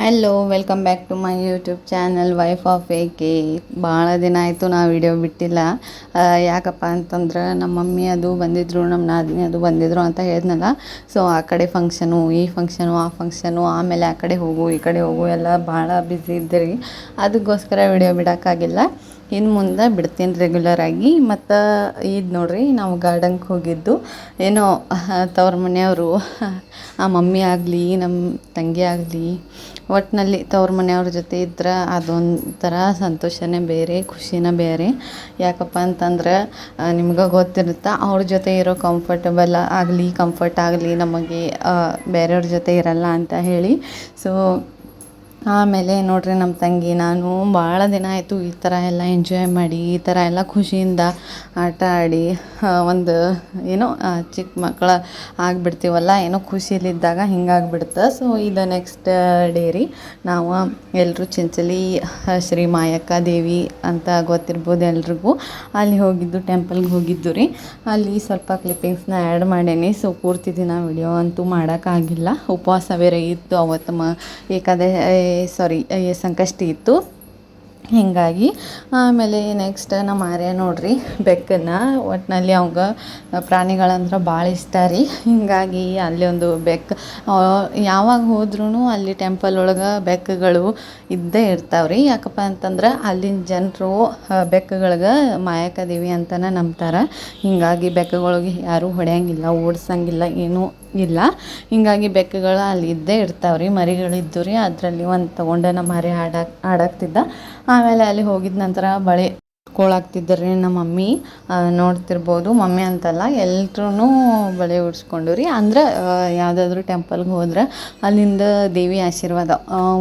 Hello welcome back to my YouTube channel wife of K. ಭಾಳ ದಿನ ಆಯಿತು ನಾ ವಿಡಿಯೋ ಬಿಟ್ಟಿಲ್ಲ. ಯಾಕಪ್ಪ ಅಂತಂದ್ರೆ ನಮ್ಮ ಮಮ್ಮಿ ಅದು ಬಂದಿದ್ದರು, ನಮ್ಮ ನಾದಿನಿ ಅದು ಬಂದಿದ್ದರು ಅಂತ ಹೇಳಿದ್ನಲ್ಲ. ಸೊ ಆ ಕಡೆ ಫಂಕ್ಷನು, ಈ ಫಂಕ್ಷನು, ಆ ಫಂಕ್ಷನು, ಆಮೇಲೆ ಆ ಕಡೆ ಹೋಗು ಈ ಕಡೆ ಹೋಗು ಎಲ್ಲ ಭಾಳ ಬ್ಯುಸಿ ಇದ್ದೆ. ಅದಕ್ಕೋಸ್ಕರ ವಿಡಿಯೋ ಬಿಡೋಕ್ಕಾಗಿಲ್ಲ. ಇನ್ನು ಮುಂದೆ ಬಿಡ್ತೀನಿ ರೆಗ್ಯುಲರಾಗಿ. ಮತ್ತು ಇದು ನೋಡ್ರಿ, ನಾವು ಗಾರ್ಡನ್ಗೆ ಹೋಗಿದ್ದು ಏನೋ ತವ್ರ ಮನೆಯವರು, ಆ ಮಮ್ಮಿ ಆಗಲಿ ನಮ್ಮ ತಂಗಿ ಆಗಲಿ, ಒಟ್ಟಿನಲ್ಲಿ ತವ್ರ ಮನೆಯವ್ರ ಜೊತೆ ಇದ್ರೆ ಅದೊಂಥರ ಸಂತೋಷನೇ ಬೇರೆ, ಖುಷಿನೇ ಬೇರೆ. ಯಾಕಪ್ಪ ಅಂತಂದ್ರೆ ನಿಮ್ಗೆ ಗೊತ್ತಿರುತ್ತೆ, ಅವ್ರ ಜೊತೆ ಇರೋ ಕಂಫರ್ಟ್ ಆಗಲಿ ನಮಗೆ ಬೇರೆಯವ್ರ ಜೊತೆ ಇರಲ್ಲ ಅಂತ ಹೇಳಿ. ಸೊ ಆಮೇಲೆ ನೋಡ್ರಿ, ನಮ್ಮ ತಂಗಿ ನಾನು ಭಾಳ ದಿನ ಆಯಿತು ಈ ಥರ ಎಲ್ಲ ಎಂಜಾಯ್ ಮಾಡಿ, ಈ ಥರ ಎಲ್ಲ ಖುಷಿಯಿಂದ ಆಟ ಆಡಿ, ಒಂದು ಏನೋ ಚಿಕ್ಕ ಮಕ್ಕಳ ಆಗಿಬಿಡ್ತೀವಲ್ಲ, ಏನೋ ಖುಷಿಲಿದ್ದಾಗ ಹಿಂಗಾಗಿಬಿಡುತ್ತೆ. ಸೊ ಇದು ನೆಕ್ಸ್ಟ್ ಡೇ ರೀ. ನಾವು ಎಲ್ಲರೂ ಚಿಂಚಲಿ ಶ್ರೀ ಮಾಯಕ್ಕ ದೇವಿ ಅಂತ ಗೊತ್ತಿರ್ಬೋದು ಎಲ್ರಿಗೂ. ಅಲ್ಲಿ ಹೋಗಿದ್ದು, ಟೆಂಪಲ್ಗೆ ಹೋಗಿದ್ದು ರೀ. ಅಲ್ಲಿ ಸ್ವಲ್ಪ ಕ್ಲಿಪ್ಪಿಂಗ್ಸ್ನ ಆ್ಯಡ್ ಮಾಡೇನಿ. ಸೊ ಪೂರ್ತಿ ದಿನ ವಿಡಿಯೋ ಅಂತೂ ಮಾಡೋಕ್ಕಾಗಿಲ್ಲ, ಉಪವಾಸ ಬೇರೆ ಇತ್ತು ಅವತ್ತು. ಸಂಕಷ್ಟಿ ಇತ್ತು, ಹೀಗಾಗಿ. ಆಮೇಲೆ ನೆಕ್ಸ್ಟ್ ನಮ್ಮ ಆರ್ಯ ನೋಡ್ರಿ, ಬೆಕ್ಕನ್ನ ಒಟ್ಟಿನಲ್ಲಿ ಅವಂಗೆ ಪ್ರಾಣಿಗಳಂದ್ರೆ ಭಾಳ ಇಷ್ಟ ರೀ. ಹೀಗಾಗಿ ಅಲ್ಲಿ ಒಂದು ಬೆಕ್ಕು, ಯಾವಾಗ ಹೋದ್ರೂ ಅಲ್ಲಿ ಟೆಂಪಲ್ ಒಳಗೆ ಬೆಕ್ಕುಗಳು ಇದ್ದೇ ಇರ್ತಾವ್ರಿ. ಯಾಕಪ್ಪ ಅಂತಂದ್ರೆ ಅಲ್ಲಿನ ಜನರು ಬೆಕ್ಕುಗಳಿಗೆ ಮಾಯಕ್ಕ ದೇವಿ ಅಂತಲೇ ನಂಬ್ತಾರೆ. ಹೀಗಾಗಿ ಬೆಕ್ಕುಗಳಿಗೆ ಯಾರೂ ಹೊಡೆಯಂಗಿಲ್ಲ, ಓಡಿಸಂಗಿಲ್ಲ, ಏನೂ ಇಲ್ಲ. ಹೀಗಾಗಿ ಬೆಕ್ಕುಗಳು ಅಲ್ಲಿ ಇದ್ದೇ ಇರ್ತಾವ್ರಿ. ಮರಿಗಳಿದ್ದು ರೀ, ಅದರಲ್ಲಿ ಒಂದು ತೊಗೊಂಡು ನಮ್ಮ ಮರಿ ಆಡಾಕ್ತಿದ್ದ. ಆಮೇಲೆ ಅಲ್ಲಿ ಹೋಗಿದ ನಂತರ ಬಳೆ ಹಾಕ್ತಿದ್ದಾರೆ ನಮ್ಮ ಮಮ್ಮಿ. ನೋಡ್ತಿರ್ಬೋದು, ಮಮ್ಮಿ ಅಂತಲ್ಲ ಎಲ್ರೂ ಬಳೆ ಉಡ್ಸ್ಕೊಂಡು ರೀ. ಅಂದ್ರೆ ಯಾವುದಾದ್ರೂ ಟೆಂಪಲ್ಗೆ ಹೋದ್ರೆ ಅಲ್ಲಿಂದ ದೇವಿ ಆಶೀರ್ವಾದ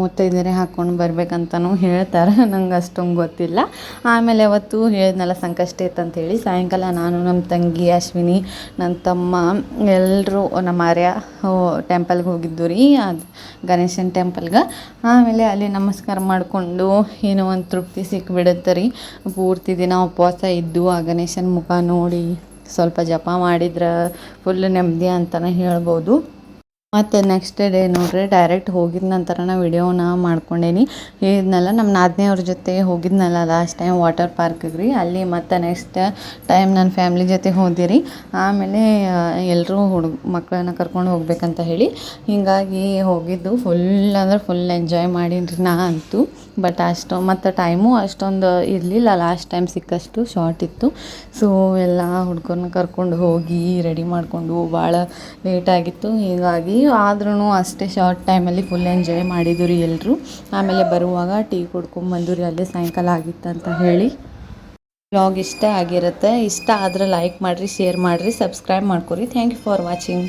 ಮುತ್ತೈದೆಯರೇ ಹಾಕ್ಕೊಂಡು ಬರ್ಬೇಕಂತನೂ ಹೇಳ್ತಾರೆ. ನಂಗೆ ಅಷ್ಟೊಂದು ಗೊತ್ತಿಲ್ಲ. ಆಮೇಲೆ ಅವತ್ತು ಹೇಳಿದ್ನಲ್ಲ ಸಂಕಷ್ಟ ಇತ್ತಂಥೇಳಿ, ಸಾಯಂಕಾಲ ನಾನು, ನಮ್ಮ ತಂಗಿ ಅಶ್ವಿನಿ, ನನ್ನ ತಮ್ಮ ಎಲ್ಲರೂ ನಮ್ಮ ಆರ್ಯ ಟೆಂಪಲ್ಗೆ ಹೋಗಿದ್ದು ರೀ, ಅದು ಗಣೇಶನ ಟೆಂಪಲ್ಗೆ. ಆಮೇಲೆ ಅಲ್ಲಿ ನಮಸ್ಕಾರ ಮಾಡಿಕೊಂಡು ಏನೋ ಒಂದು ತೃಪ್ತಿ ಸಿಕ್ಬಿಡುತ್ತೆ ರೀ. ಪೂರ್ತಿ ದಿನ ಉಪವಾಸ ಇದ್ದು ಆ ಗಣೇಶನ ಮುಖ ನೋಡಿ ಸ್ವಲ್ಪ ಜಪ ಮಾಡಿದ್ರೆ ಫುಲ್ ನೆಮ್ಮದಿ ಅಂತಲೇ ಹೇಳ್ಬೋದು. ಮತ್ತು ನೆಕ್ಸ್ಟ್ ಡೇ ನೋಡ್ರಿ, ಡೈರೆಕ್ಟ್ ಹೋಗಿದ ನಂತರ ವಿಡಿಯೋನ ಮಾಡ್ಕೊಂಡೇನಿ. ಹೇಳಿದ್ನಲ್ಲ ನಮ್ಮ ನಾದಿನಿಯವ್ರ ಜೊತೆ ಹೋಗಿದ್ನಲ್ಲ ಲಾಸ್ಟ್ ಟೈಮ್ ವಾಟರ್ ಪಾರ್ಕಿಗೆ ರೀ. ಅಲ್ಲಿ ಮತ್ತು ನೆಕ್ಸ್ಟ್ ಟೈಮ್ ನನ್ನ ಫ್ಯಾಮ್ಲಿ ಜೊತೆ ಹೋದಿರಿ. ಆಮೇಲೆ ಎಲ್ಲರೂ ಮಕ್ಕಳನ್ನ ಕರ್ಕೊಂಡು ಹೋಗ್ಬೇಕಂತ ಹೇಳಿ ಹೀಗಾಗಿ ಹೋಗಿದ್ದು. ಫುಲ್ ಎಂಜಾಯ್ ಮಾಡೀನಿ ನಾ ಅಂತೂ. ಬಟ್ ಮತ್ತು ಟೈಮು ಅಷ್ಟೊಂದು ಇರಲಿಲ್ಲ, ಲಾಸ್ಟ್ ಟೈಮ್ ಸಿಕ್ಕಷ್ಟು ಶಾರ್ಟ್ ಇತ್ತು. ಸೊ ಎಲ್ಲ ಹುಡ್ಗರನ್ನ ಕರ್ಕೊಂಡು ಹೋಗಿ ರೆಡಿ ಮಾಡಿಕೊಂಡು ಭಾಳ ಲೇಟಾಗಿತ್ತು. ಹೀಗಾಗಿ ಆದ್ರೂ ಅಷ್ಟೇ ಶಾರ್ಟ್ ಟೈಮಲ್ಲಿ ಫುಲ್ ಎಂಜಾಯ್ ಮಾಡಿದ್ದು ರೀ ಎಲ್ಲರೂ. ಆಮೇಲೆ ಬರುವಾಗ ಟೀ ಕುಡ್ಕೊಂಬಂದು ರೀ, ಅಲ್ಲೇ ಸಾಯಂಕಾಲ ಆಗಿತ್ತು ಅಂತ ಹೇಳಿ. ವ್ಲಾಗ್ ಇಷ್ಟ ಆಗಿರುತ್ತೆ. ಇಷ್ಟ ಆದರೆ ಲೈಕ್ ಮಾಡಿರಿ, ಶೇರ್ ಮಾಡಿರಿ, ಸಬ್ಸ್ಕ್ರೈಬ್ ಮಾಡ್ಕೊರಿ. Thank you for watching.